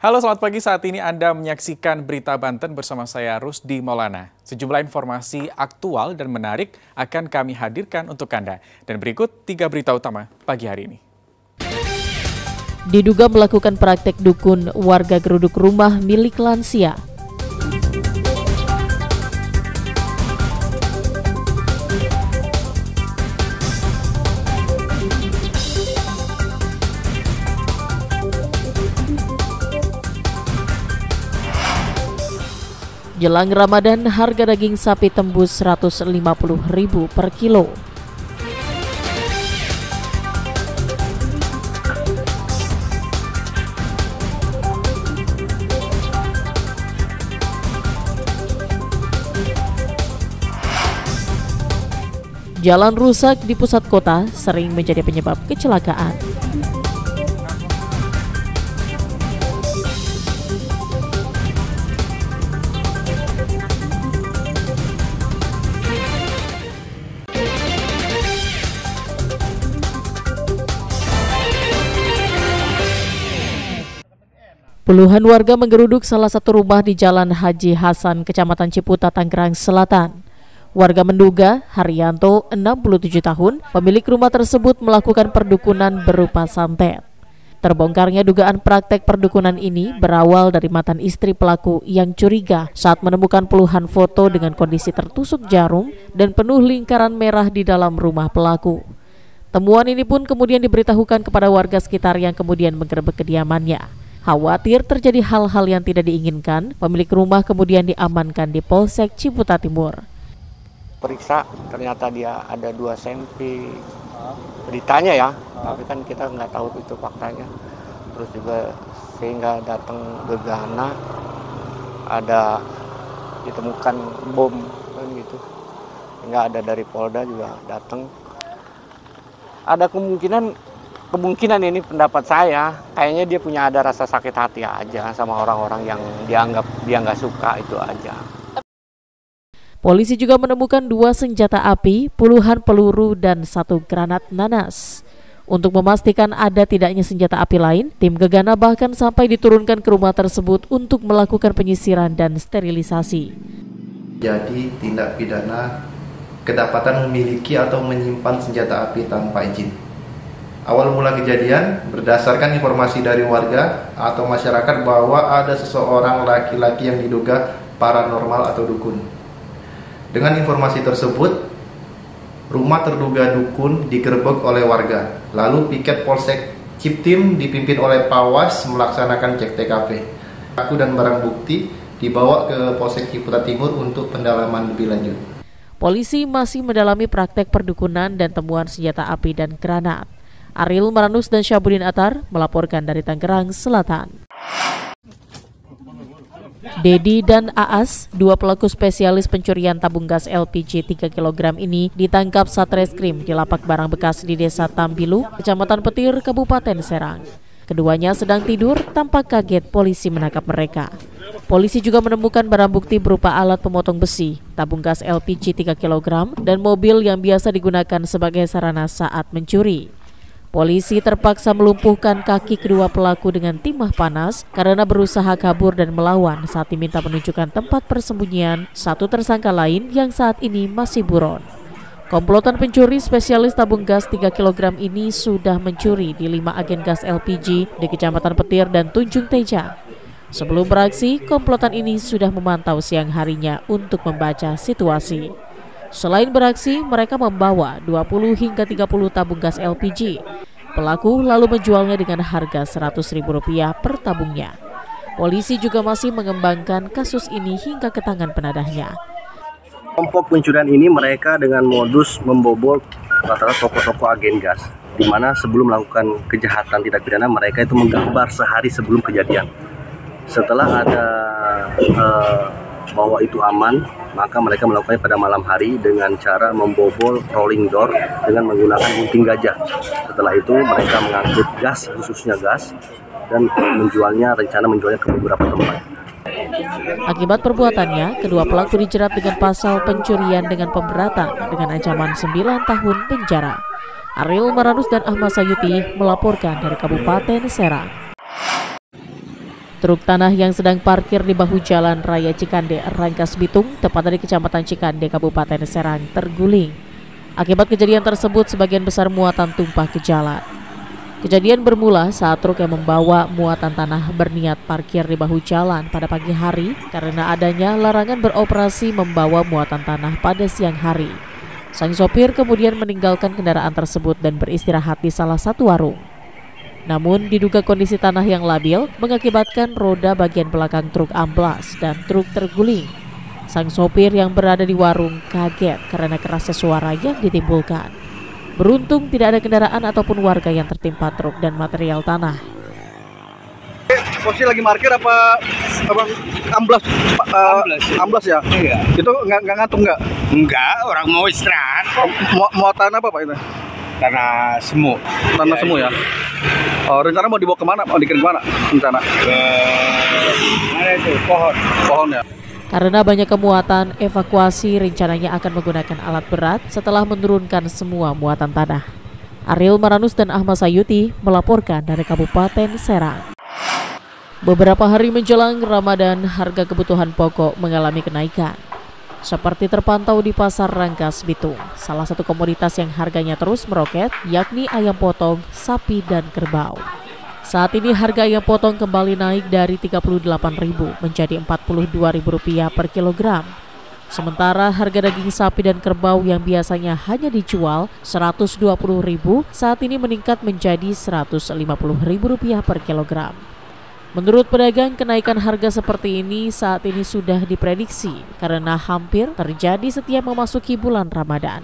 Halo, selamat pagi. Saat ini Anda menyaksikan Berita Banten bersama saya Rusdi Maulana. Sejumlah informasi aktual dan menarik akan kami hadirkan untuk Anda. Dan berikut 3 berita utama pagi hari ini. Diduga melakukan praktek dukun, warga geruduk rumah milik lansia. Jelang Ramadan, harga daging sapi tembus Rp150.000 per kilo. Jalan rusak di pusat kota sering menjadi penyebab kecelakaan. Puluhan warga menggeruduk salah satu rumah di Jalan Haji Hasan, Kecamatan Ciputa, Tangerang Selatan. Warga menduga Haryanto, 67 tahun, pemilik rumah tersebut melakukan perdukunan berupa santet. Terbongkarnya dugaan praktek perdukunan ini berawal dari mantan istri pelaku yang curiga saat menemukan puluhan foto dengan kondisi tertusuk jarum dan penuh lingkaran merah di dalam rumah pelaku. Temuan ini pun kemudian diberitahukan kepada warga sekitar yang kemudian menggerebek kediamannya. Khawatir terjadi hal-hal yang tidak diinginkan, pemilik rumah kemudian diamankan di Polsek Ciputa Timur. Periksa, ternyata dia ada 2 cm. Beritanya ya, tapi kan kita nggak tahu itu faktanya. Terus juga sehingga datang gegana, ada ditemukan bom kan gitu. Sehingga ada dari Polda juga datang. Ada kemungkinan ini pendapat saya, kayaknya dia punya ada rasa sakit hati aja sama orang-orang yang dianggap dia nggak suka, itu aja. Polisi juga menemukan 2 senjata api, puluhan peluru, dan 1 granat nanas. Untuk memastikan ada tidaknya senjata api lain, tim gegana bahkan sampai diturunkan ke rumah tersebut untuk melakukan penyisiran dan sterilisasi. Jadi tindak pidana kedapatan memiliki atau menyimpan senjata api tanpa izin. Awal mula kejadian berdasarkan informasi dari warga atau masyarakat bahwa ada seseorang laki-laki yang diduga paranormal atau dukun. Dengan informasi tersebut, rumah terduga dukun digerebek oleh warga. Lalu piket Polsek Ciptim dipimpin oleh Pawas melaksanakan cek TKP. Pelaku dan barang bukti dibawa ke Polsek Ciputa Timur untuk pendalaman lebih lanjut. Polisi masih mendalami praktek perdukunan dan temuan senjata api dan granat. Ariel Maranus dan Syabudin Atar melaporkan dari Tangerang Selatan. Dedi dan Aas, 2 pelaku spesialis pencurian tabung gas LPG 3 kg ini ditangkap Satreskrim di lapak barang bekas di Desa Tambilu, Kecamatan Petir, Kabupaten Serang. Keduanya sedang tidur, tampak kaget polisi menangkap mereka. Polisi juga menemukan barang bukti berupa alat pemotong besi, tabung gas LPG 3 kg, dan mobil yang biasa digunakan sebagai sarana saat mencuri. Polisi terpaksa melumpuhkan kaki kedua pelaku dengan timah panas karena berusaha kabur dan melawan saat diminta menunjukkan tempat persembunyian 1 tersangka lain yang saat ini masih buron. Komplotan pencuri spesialis tabung gas 3 kg ini sudah mencuri di 5 agen gas LPG di Kecamatan Petir dan Tunjung Teja. Sebelum beraksi, komplotan ini sudah memantau siang harinya untuk membaca situasi. Selain beraksi, mereka membawa 20 hingga 30 tabung gas LPG. Pelaku lalu menjualnya dengan harga Rp100.000 per tabungnya. Polisi juga masih mengembangkan kasus ini hingga ke tangan penadahnya. Kelompok pencurian ini mereka dengan modus membobol rata-rata toko-toko agen gas, di mana sebelum melakukan kejahatan tindak pidana mereka itu menggambar sehari sebelum kejadian. Setelah ada bahwa itu aman, maka mereka melakukannya pada malam hari dengan cara membobol rolling door dengan menggunakan gunting gajah. Setelah itu mereka mengangkut gas, khususnya gas, dan rencana menjualnya ke beberapa tempat. Akibat perbuatannya, kedua pelaku dijerat dengan pasal pencurian dengan pemberatan dengan ancaman 9 tahun penjara. Ariel Maranus dan Ahmad Sayuti melaporkan dari Kabupaten Serang. Truk tanah yang sedang parkir di bahu jalan Raya Cikande, Rangkas Bitung, tepatnya di Kecamatan Cikande, Kabupaten Serang, terguling. Akibat kejadian tersebut, sebagian besar muatan tumpah ke jalan. Kejadian bermula saat truk yang membawa muatan tanah berniat parkir di bahu jalan pada pagi hari karena adanya larangan beroperasi membawa muatan tanah pada siang hari. Sang sopir kemudian meninggalkan kendaraan tersebut dan beristirahat di salah satu warung. Namun diduga kondisi tanah yang labil mengakibatkan roda bagian belakang truk amblas dan truk terguling. Sang sopir yang berada di warung kaget karena kerasnya suara yang ditimbulkan. Beruntung tidak ada kendaraan ataupun warga yang tertimpa truk dan material tanah. Posisi lagi parkir apa amblas? Amblas ya? Iya. Itu nggak ngantuk nggak? Enggak, orang mau istirahat. Muatan apa Pak itu? Tanah semu. Tanah semu ya? Oh, rencana mau dibawa kemana? Mau dikirim kemana? Rencana? Mana itu? Pohon. Pohon ya? Karena banyak kemuatan, evakuasi rencananya akan menggunakan alat berat setelah menurunkan semua muatan tanah. Ariel Maranus dan Ahmad Sayuti melaporkan dari Kabupaten Serang. Beberapa hari menjelang Ramadan, harga kebutuhan pokok mengalami kenaikan. Seperti terpantau di Pasar Rangkas Bitung, salah satu komoditas yang harganya terus meroket yakni ayam potong, sapi, dan kerbau. Saat ini harga ayam potong kembali naik dari Rp38.000 menjadi Rp42.000 per kilogram. Sementara harga daging sapi dan kerbau yang biasanya hanya dijual Rp120.000 saat ini meningkat menjadi Rp150.000 per kilogram. Menurut pedagang, kenaikan harga seperti ini saat ini sudah diprediksi karena hampir terjadi setiap memasuki bulan Ramadan.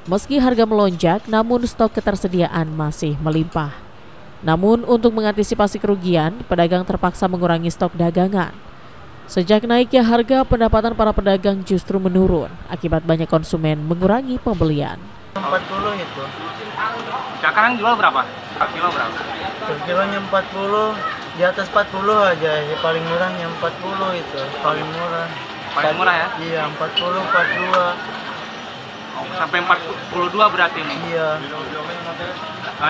Meski harga melonjak, namun stok ketersediaan masih melimpah. Namun untuk mengantisipasi kerugian, pedagang terpaksa mengurangi stok dagangan. Sejak naiknya harga, pendapatan para pedagang justru menurun akibat banyak konsumen mengurangi pembelian. 40 itu. Sekarang jual berapa? Kilo berapa? Per kilonya 40. Di atas 40 aja, ya paling murahnya 40 itu, paling murah. Paling murah ya? Iya, 40, 42. Oh, sampai 42 berarti nih? Iya.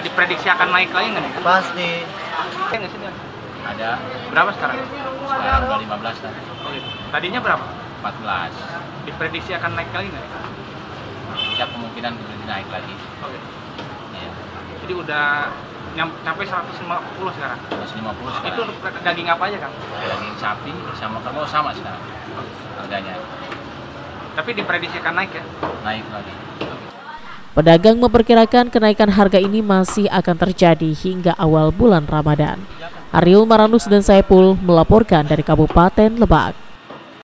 Diprediksi akan naik lagi nggak nih? Pasti. Ada. Berapa sekarang? Sekarang udah 15 kan. Oh, gitu. Tadinya berapa? 14. Diprediksi akan naik lagi nggak? Ya kemungkinan naik lagi. Oh, gitu. Iya. Jadi udah sampai 150 sekarang. 150 sekarang. Itu untuk daging apa aja, Kang? Daging sapi sama kerbau sama sekarang harganya. Tapi diprediksi akan naik ya? Naik lagi. Pedagang memperkirakan kenaikan harga ini masih akan terjadi hingga awal bulan Ramadan. Ariel Maranus dan Saipul melaporkan dari Kabupaten Lebak.